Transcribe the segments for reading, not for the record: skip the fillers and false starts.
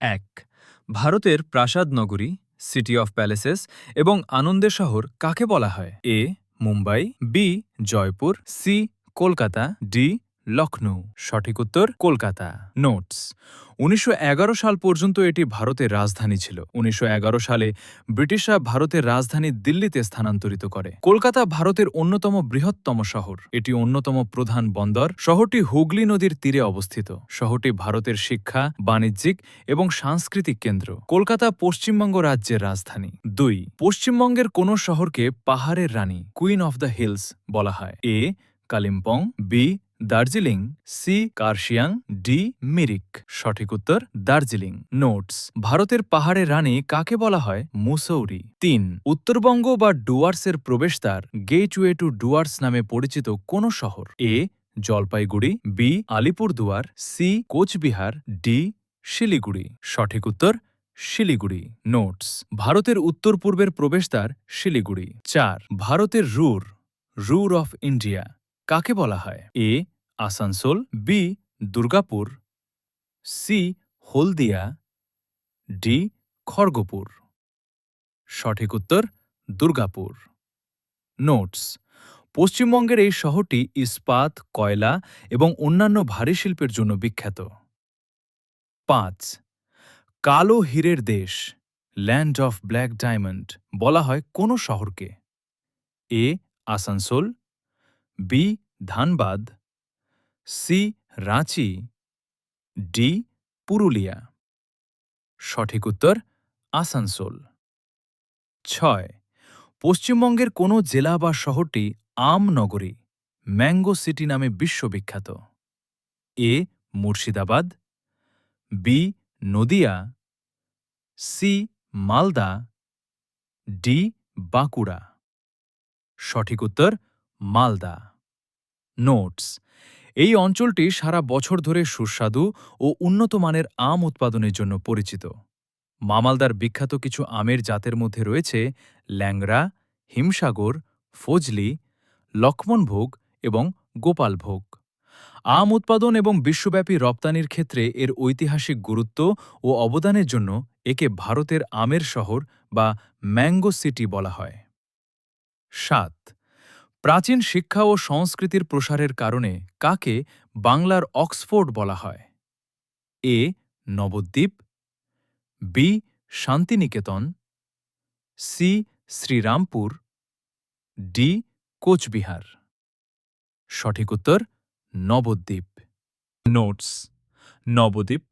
১ ভারতের প্রাসাদ নগরী, সিটি অফ প্যালেসেস এবং আনন্দের শহর কাকে বলা হয়? A. Mumbai, B. Jaipur, C. Kolkata, D. Lucknow. সঠিক উত্তর কলকাতা। নোটস: ১৯১১ সাল পর্যন্ত এটি ভারতের রাজধানী ছিল। ১৯১১ সালে ব্রিটিশরা ভারতের রাজধানী দিল্লিতে স্থানান্তরিত করে। কলকাতা ভারতের অন্যতম বৃহত্তম শহর। এটি অন্যতম প্রধান বন্দর। শহরটি হুগলি নদীর তীরে অবস্থিত। শহরটি ভারতের শিক্ষা, বাণিজ্যিক এবং সাংস্কৃতিক কেন্দ্র। কলকাতা পশ্চিমবঙ্গ রাজ্যের রাজধানী। ২ পশ্চিমবঙ্গের কোন শহরকে পাহাড়ের রানী, কুইন অফ দ্য হিলস বলা হয়? A. Kalimpong, B. Darjeeling, C. Kurseong, D. Mirik. সঠিক উত্তর দার্জিলিং। নোটস: ভারতের পাহাড়ের রানী কাকে বলা হয়? মুসৌরি। ৩ উত্তরবঙ্গ বা ডুয়ার্সের প্রবেশদ্বার, গেটওয়ে টু ডুয়ার্স নামে পরিচিত কোন শহর? A. Jalpaiguri, B. Alipurduar, C. Cooch Behar, D. Siliguri. সঠিক উত্তর শিলিগুড়ি। নোটস: ভারতের উত্তর পূর্বের প্রবেশদ্বার শিলিগুড়ি। ৪ ভারতের রুর অফ ইন্ডিয়া কাকে বলা হয়? এ. আসানসোল, বি. দুর্গাপুর, সি. হলদিয়া, ডি. খড়গপুর। সঠিক উত্তর দুর্গাপুর। নোটস: পশ্চিমবঙ্গের এই শহরটি ইস্পাত, কয়লা এবং অন্যান্য ভারী শিল্পের জন্য বিখ্যাত। ৫ কালো হীরের দেশ, ল্যান্ড অফ ব্ল্যাক ডায়মন্ড বলা হয় কোন শহরকে? A. Asansol, B. Dhanbad, C. Ranchi, D. Purulia. সঠিক উত্তর আসানসোল। ৬ পশ্চিমবঙ্গের কোন জেলা বা শহরটি আম নগরী, ম্যাঙ্গো সিটি নামে বিশ্ববিখ্যাত? A. Murshidabad, B. Nadia, C. Malda, D. Bankura. সঠিক উত্তর মালদা। নোটস: এই অঞ্চলটি সারা বছর ধরে সুস্বাদু ও উন্নত মানের আম উৎপাদনের জন্য পরিচিত। মামালদার বিখ্যাত কিছু আমের জাতের মধ্যে রয়েছে ল্যাংড়া, হিমসাগর, ফজলি, লক্ষ্মণভোগ এবং গোপালভোগ। আম উৎপাদন এবং বিশ্বব্যাপী রপ্তানির ক্ষেত্রে এর ঐতিহাসিক গুরুত্ব ও অবদানের জন্য একে ভারতের আমের শহর বা ম্যাঙ্গো সিটি বলা হয়। ৭ প্রাচীন শিক্ষা ও সংস্কৃতির প্রসারের কারণে কাকে বাংলার অক্সফোর্ড বলা হয়? A. Nabadwip, B. Santiniketan, C. Srirampur, D. Cooch Behar. সঠিক উত্তর নবদ্বীপ। নোটস: নবদ্বীপ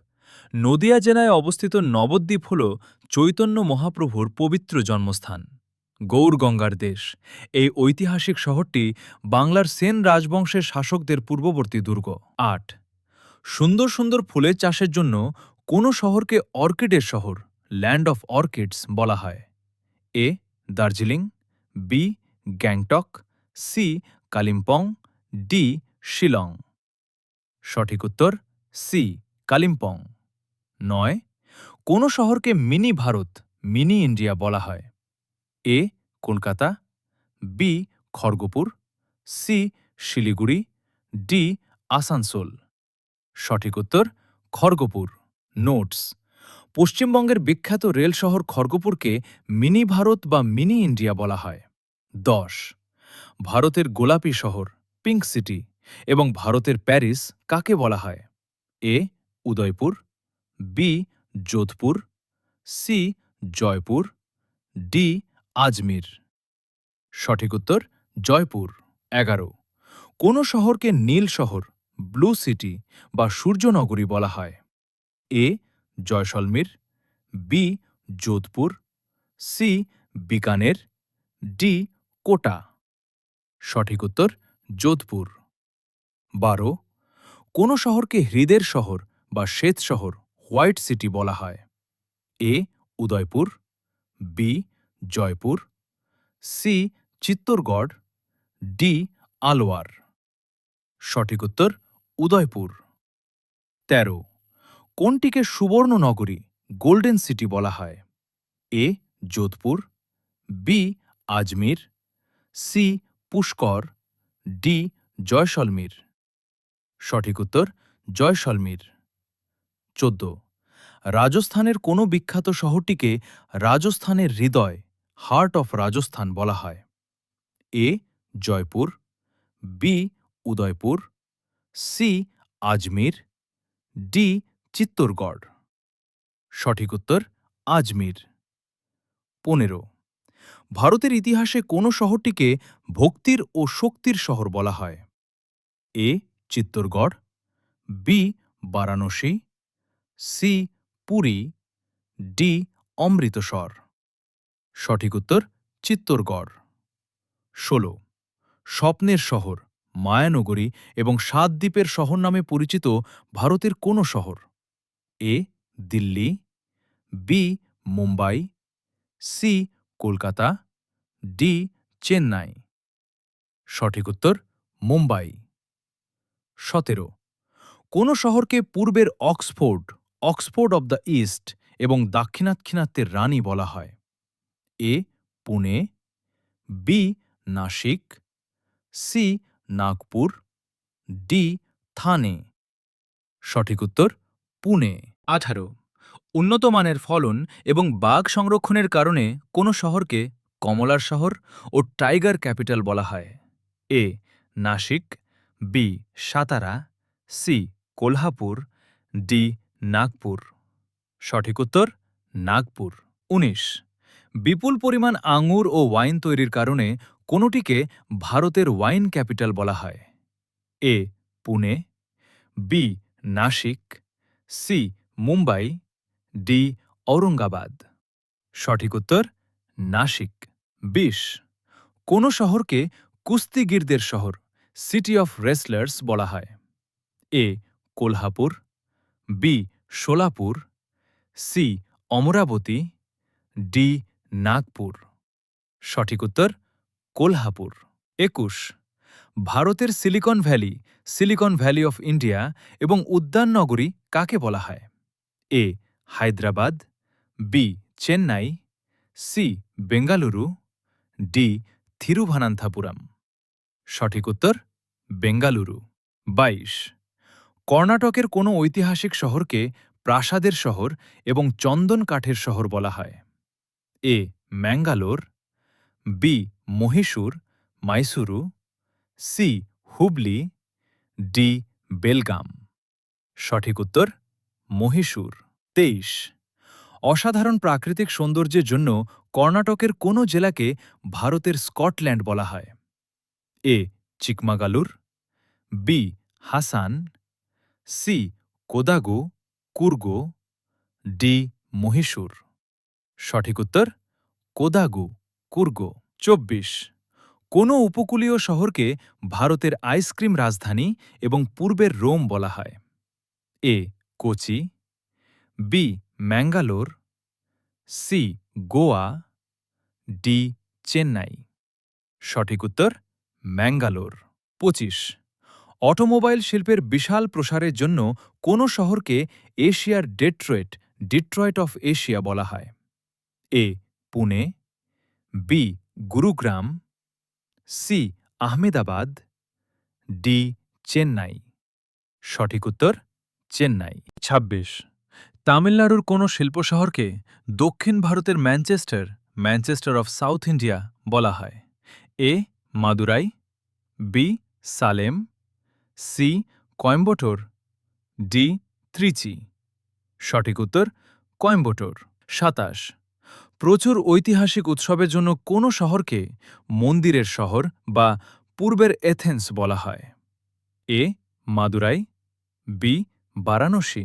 নদিয়া জেলায় অবস্থিত নবদ্বীপ হল চৈতন্য মহাপ্রভুর পবিত্র জন্মস্থান, গৌরগঙ্গার দেশ। এই ঐতিহাসিক শহরটি বাংলার সেন রাজবংশের শাসকদের পূর্ববর্তী দুর্গ। ৮ সুন্দর সুন্দর ফুলের চাষের জন্য কোন শহরকে অর্কিডের শহর, ল্যান্ড অফ অর্কিডস বলা হয়? A. Darjeeling, B. Gangtok, C. Kalimpong, D. Shillong. সঠিক উত্তর সি. কালিম্পং। ৯ কোন শহরকে মিনি ভারত, মিনি ইন্ডিয়া বলা হয়? A. Kolkata, B. Kharagpur, C. Siliguri, D. Asansol. সঠিক উত্তর খড়গপুর। নোটস: পশ্চিমবঙ্গের বিখ্যাত রেল শহর খড়গপুরকে মিনি ভারত বা মিনি ইন্ডিয়া বলা হয়। ১০ ভারতের গোলাপি শহর, পিঙ্ক সিটি এবং ভারতের প্যারিস কাকে বলা হয়? A. Udaipur, B. Jodhpur, C. Jaipur, D. Ajmer. সঠিক উত্তর জয়পুর। ১১ কোন শহরকে নীল শহর, ব্লু সিটি বা সূর্যনগরী বলা হয়? A. Jaisalmer, B. Jodhpur, C. Bikaner, D. Kota. সঠিক উত্তর যোধপুর। ১২ কোন শহরকে হ্রদের শহর বা শ্বেত শহর, হোয়াইট সিটি বলা হয়? A. Udaipur, B. Jaipur, C. Chittorgarh, D. Alwar. সঠিক উত্তর উদয়পুর। ১৩ কোনটিকে সুবর্ণ নগরী, গোল্ডেন সিটি বলা হয়? A. Jodhpur, B. Ajmer, C. Pushkar, D. Jaisalmer. সঠিক উত্তর জয়সলমীর। ১৪ রাজস্থানের কোনো বিখ্যাত শহরটিকে রাজস্থানের হৃদয়, হার্ট অফ রাজস্থান বলা হয়? A Jaipur, B Udaipur, C Ajmer, D Chittorgarh. সঠিক উত্তর আজমির। 15 ভারতের ইতিহাসে কোন শহরটিকে ভক্তির ও শক্তির শহর বলা হয়? A Chittorgarh, B Varanasi, C Puri, D Amritsar. সঠিক উত্তর চিত্তরগড়। 16 স্বপ্নের শহর, মায়ানগরী এবং সাত দ্বীপের শহর নামে পরিচিত ভারতের কোন শহর? A Delhi, B Mumbai, C Kolkata, D Chennai. সঠিক উত্তর মুম্বাই। 17 কোন শহরকে পূর্বের Oxford, Oxford of the East এবং দাক্ষিণাত্যের রানী বলা হয়? A Pune, B Nashik, C Nagpur, D Thane. সঠিক উত্তর পুনে। 18 উন্নত মানের ফলন এবং বাঘ সংরক্ষণের কারণে কোন শহরকে কমলার শহর ও টাইগার ক্যাপিটাল বলা হয়? এ নাসিক, বি সাতারা, সি কোলহাপুর, ডি নাগপুর। সঠিক উত্তর নাগপুর। 19 বিপুল পরিমাণ আঙুর ও ওয়াইন তৈরির কারণে কোনটিকে ভারতের ওয়াইন ক্যাপিটাল বলা হয়? A Pune, B Nashik, C Mumbai, D Aurangabad. সঠিক উত্তর নাসিক। 20 কোন শহরকে কুস্তিগীরদের শহর, সিটি অফ রেসলার্স বলা হয়? A Kolhapur, B Solapur, C Amravati, D Nagpur. সঠিক উত্তর কোলহাপুর। 21 ভারতের Silicon Valley, Silicon Valley of India এবং উদ্যান নগরী কাকে বলা হয়? A Hyderabad, B Chennai, C Bengaluru, D Thiruvananthapuram. সঠিক উত্তর বেঙ্গালুরু। 22 কর্ণাটকের কোনো ঐতিহাসিক শহরকে প্রাসাদের শহর এবং চন্দন কাঠের শহর বলা হয়? A Mangalore, B Mahishur Mysuru, C Hubli, D Belgaum. সঠিক উত্তর মহীশূর। 23 অসাধারণ প্রাকৃতিক সৌন্দর্যের জন্য কর্ণাটকের কোন জেলাকে ভারতের স্কটল্যান্ড বলা হয়? A Chikmagalur, B Hassan, C Kodagu Coorg, D Mahishur. সঠিক উত্তর কোদাগু কুর্গো। 24 কোন উপকূলীয় শহরকে ভারতের আইসক্রিম রাজধানী এবং পূর্বের রোম বলা হয়? A Kochi, B Mangalore, C Goa, D Chennai. সঠিক উত্তর ম্যাঙ্গালোর। 25 অটোমোবাইল শিল্পের বিশাল প্রসারের জন্য কোন শহরকে এশিয়ার ডেট্রয়েট, ডিট্রয়েট অফ এশিয়া বলা হয়? A Pune, B Gurugram, C Ahmedabad, D Chennai. সঠিক উত্তর চেন্নাই। 26 তামিলনাড়ুর কোন শিল্প শহরকে দক্ষিণ ভারতের Manchester, Manchester of South India বলা হয়? A Madurai, B Salem, C Coimbatore, D Trichy. সঠিক উত্তর কয়েম্বাটোর। 27 প্রচুর ঐতিহাসিক উৎসবের জন্য কোন শহরকে মন্দিরের শহর বা পূর্বের এথেন্স বলা হয়? A Madurai, B Varanasi,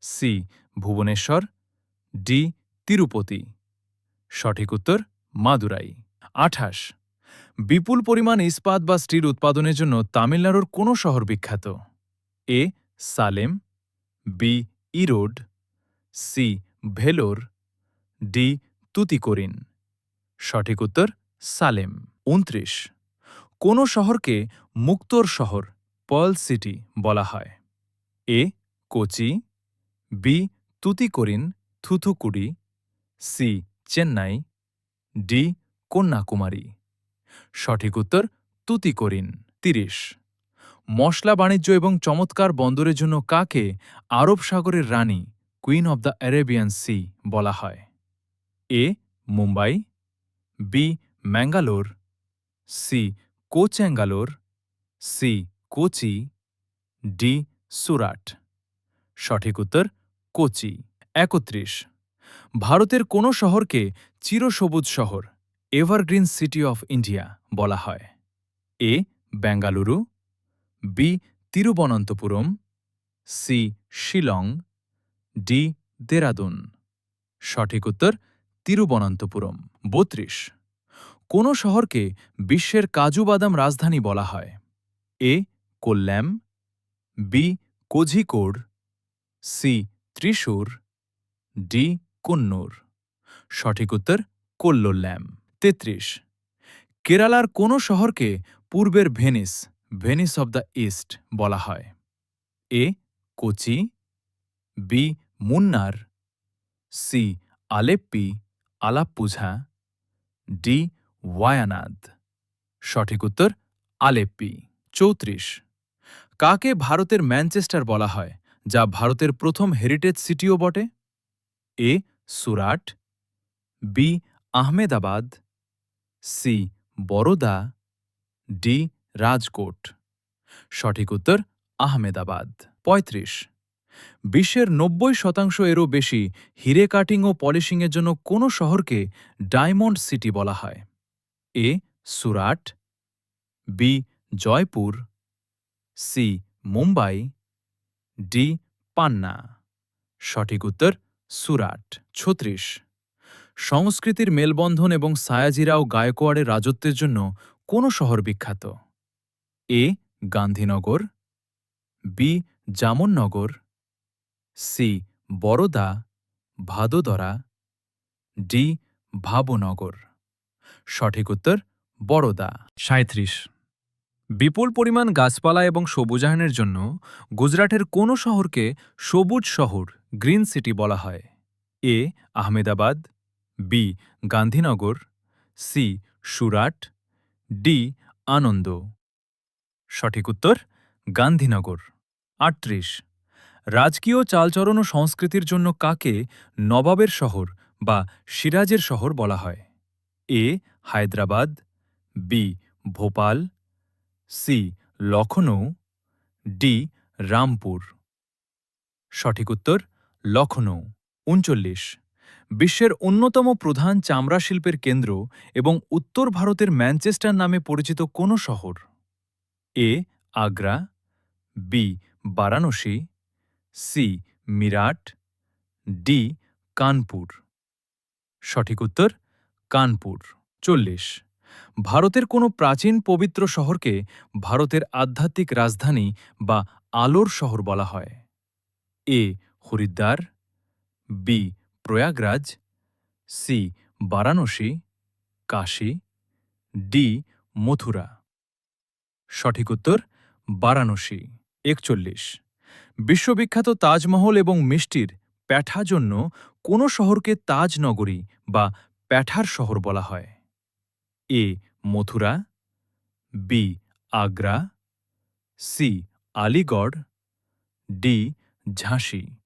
C Bhubaneswar, D Tirupati. সঠিক উত্তর মাদুরাই। 28 বিপুল পরিমাণ ইস্পাত বা স্টিল উৎপাদনের জন্য তামিলনাড়ুর কোন শহর বিখ্যাত? A Salem, B Erode, C Vellore, D Tuticorin. সঠিক উত্তর সালেম। 29 কোন শহরকে মুক্তোর শহর, পার্ল সিটি বলা হয়? A Kochi, B Tuticorin Thoothukudi, C Chennai, D Kanyakumari. সঠিক উত্তর তুতিকোরিন। 30 মশলা বাণিজ্য এবং চমৎকার বন্দরের জন্য কাকে আরব সাগরের রানী, queen of the Arabian Sea বলা হয়? A Mumbai, B Mangalore, C কোচ্যাঙ্গালোর, সি কোচি, ডি সুরাট। সঠিক উত্তর কোচি। ৩১। ভারতের কোন শহরকে চিরসবুজ শহর এভারগ্রিন সিটি অফ ইন্ডিয়া বলা হয়? A Bengaluru, B Thiruvananthapuram, C Shillong, D Dehradun. সঠিক উত্তর তিরুবনন্তপুরম। ৩২। কোন শহরকে বিশ্বের কাজু বাদাম রাজধানী বলা হয়? A Kollam, B Kozhikode, C Thrissur, D Coonoor. সঠিক উত্তর কোল্লোল্যাম। ৩৩। কেরালার কোন শহরকে পূর্বের Venice Venice of the East বলা হয়? A Kochi, B Munnar, C Alleppey Alappuzha, D Wayanad. সঠিক উত্তর আলেপ্পি। ৩৪। কাকে ভারতের ম্যানচেস্টার বলা হয়, যা ভারতের প্রথম হেরিটেজ সিটিও বটে? A Surat, B Ahmedabad, C Baroda, D Rajkot. সঠিক উত্তর আহমেদাবাদ। ৩৫। বিশ্বের ৯০% এরও বেশি হিরে কাটিং ও পলিশিংয়ের জন্য কোন শহরকে ডায়মন্ড সিটি বলা হয়? A Surat, B Jaipur, C Mumbai, D Panna. সঠিক উত্তর সুরাট। ৩৬। সংস্কৃতির মেলবন্ধন এবং সায়াজিরা ও গায়কোয়াড়ের রাজত্বের জন্য কোন শহর বিখ্যাত? A Gandhinagar, B Jamnagar, C Baroda Vadodara, D Bhavnagar. সঠিক উত্তর বরোদা। ৩৭। বিপুল পরিমাণ গাছপালা এবং সবুজায়নের জন্য গুজরাটের কোন শহরকে সবুজ শহর গ্রিন সিটি বলা হয়? A Ahmedabad, B Gandhinagar, C Surat, D Anand. সঠিক উত্তর গান্ধীনগর। ৩৮। রাজকীয় চালচরণ ও সংস্কৃতির জন্য কাকে নবাবের শহর বা সিরাজের শহর বলা হয়? A Hyderabad, B Bhopal, C Lucknow, D Rampur. সঠিক উত্তর লখনৌ। ৩৯। বিশ্বের অন্যতম প্রধান চামড়া শিল্পের কেন্দ্র এবং উত্তর ভারতের ম্যানচেস্টার নামে পরিচিত কোন শহর? A Agra, B Varanasi, C Meerut, D Kanpur. সঠিক উত্তর কানপুর। ৪০। ভারতের কোনো প্রাচীন পবিত্র শহরকে ভারতের আধ্যাত্মিক রাজধানী বা আলোর শহর বলা হয়? A Haridwar, B Prayagraj, C Varanasi, Kashi, D Mathura. সঠিক উত্তর বারাণসী। ৪১। বিশ্ববিখ্যাত তাজমহল এবং মিষ্টির প্যাঠা জন্য কোন শহরকে তাজ নগরী বা প্যাঠার শহর বলা হয়? A Mathura, B Agra, C Aligarh, D ঝাঁসি।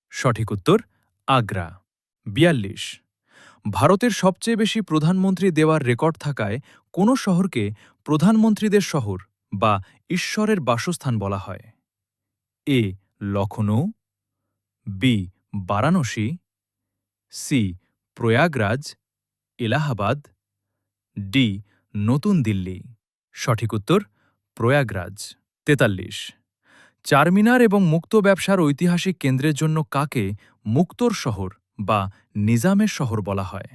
সঠিক উত্তর আগ্রা। ৪২। ভারতের সবচেয়ে বেশি প্রধানমন্ত্রী দেওয়ার রেকর্ড থাকায় কোন শহরকে প্রধানমন্ত্রীদের শহর বা ঈশ্বরের বাসস্থান বলা হয়? A Lucknow, B Varanasi, C Prayagraj Allahabad, D নতুন দিল্লি। সঠিক উত্তর প্রয়াগরাজ। ৪৩। চারমিনার এবং মুক্ত ব্যবসার ঐতিহাসিক কেন্দ্রের জন্য কাকে মুক্তোর শহর বা নিজামের শহর বলা হয়?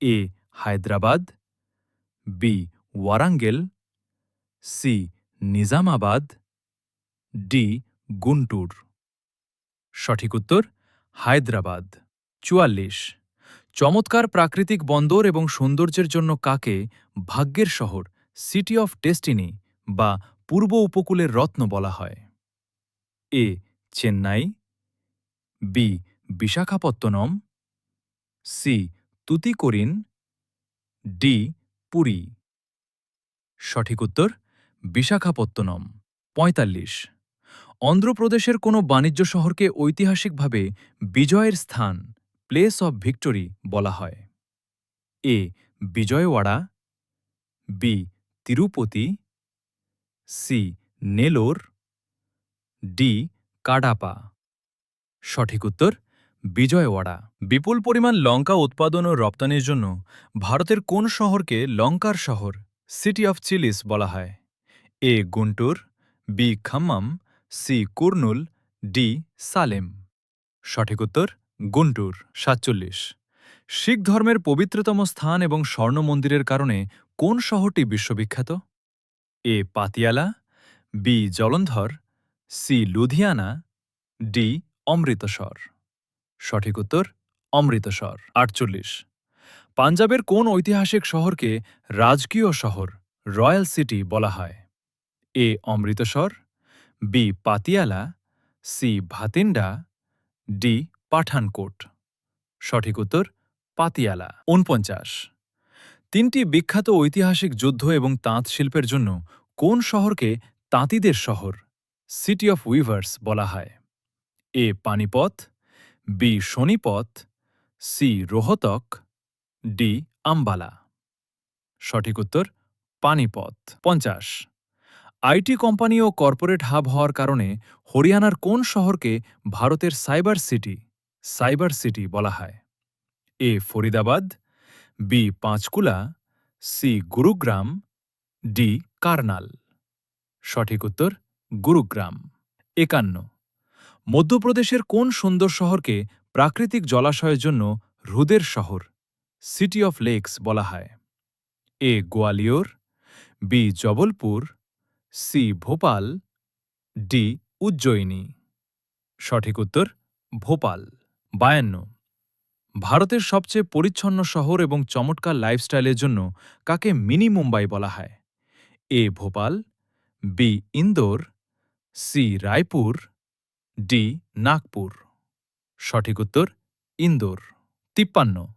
A Hyderabad, B Warangal, C Nizamabad, D Guntur. সঠিক উত্তর হায়দ্রাবাদ। ৪৪। চমৎকার প্রাকৃতিক বন্দর এবং সৌন্দর্যের জন্য কাকে ভাগ্যের শহর সিটি অফ ডেস্টিনি বা পূর্ব উপকূলের রত্ন বলা হয়? A Chennai, B Visakhapatnam, C Tuticorin, D Puri. সঠিক উত্তর বিশাখাপত্তনম। ৪৫। অন্ধ্রপ্রদেশের কোনো বাণিজ্য শহরকে ঐতিহাসিকভাবে বিজয়ের স্থান প্লেস অব ভিক্টরি বলা হয়? A Vijayawada, B Tirupati, C Nellore, D Kadapa. সঠিক উত্তর বিজয়ওয়াড়া। বিপুল পরিমাণ লঙ্কা উৎপাদন ও রপ্তানির জন্য ভারতের কোন শহরকে লঙ্কার শহর সিটি অফ চিলিস বলা হয়? A Guntur, B Khammam, C Kurnool, D Salem. সঠিক উত্তর গুন্টুর। ৪৭। শিখ ধর্মের পবিত্রতম স্থান এবং স্বর্ণ মন্দিরের কারণে কোন শহরটি বিশ্ববিখ্যাত? A Patiala, B Jalandhar, C Ludhiana, D Amritsar. সঠিক উত্তর অমৃতসর। ৪৮। পাঞ্জাবের কোন ঐতিহাসিক শহরকে রাজকীয় শহর রয়্যাল সিটি বলা হয়? A Amritsar, B Patiala, C Bathinda, D Pathankot. সঠিক উত্তর পাতিয়ালা। ৪৯। তিনটি বিখ্যাত ঐতিহাসিক যুদ্ধ এবং তাঁত শিল্পের জন্য কোন শহরকে তাঁতিদের শহর সিটি অফ উইভার্স বলা হয়? A Panipat, B Sonipat, C Rohtak, D Ambala. সঠিক উত্তর পানিপথ। ৫০। আইটি কোম্পানি ও কর্পোরেট হাব হওয়ার কারণে হরিয়ানার কোন শহরকে ভারতের সাইবার সিটি বলা হয়? A Faridabad, B Panchkula, C Gurugram, D Karnal. সঠিক উত্তর গুরুগ্রাম। ৫১। মধ্যপ্রদেশের কোন সুন্দর শহরকে প্রাকৃতিক জলাশয়ের জন্য হ্রদের শহর সিটি অফ লেকস বলা হয়? A Gwalior, B Jabalpur, C Bhopal, D Ujjain. সঠিক উত্তর ভোপাল। ৫২। ভারতের সবচেয়ে পরিচ্ছন্ন শহর এবং চমৎকার লাইফস্টাইলের জন্য কাকে মিনি মুম্বাই বলা হয়? A Bhopal, B Indore, C Raipur, D Nagpur. সঠিক উত্তর ইন্দোর। ৫৩।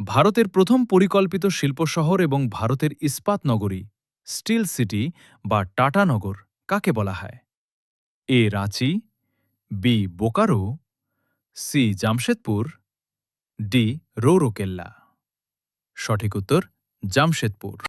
ভারতের প্রথম পরিকল্পিত শিল্প শহর এবং ভারতের ইস্পাত নগরী স্টিল সিটি বা টাটানগর কাকে বলা হয়? A Ranchi, B Bokaro, C Jamshedpur, D Rourkela. সঠিক উত্তর জামশেদপুর।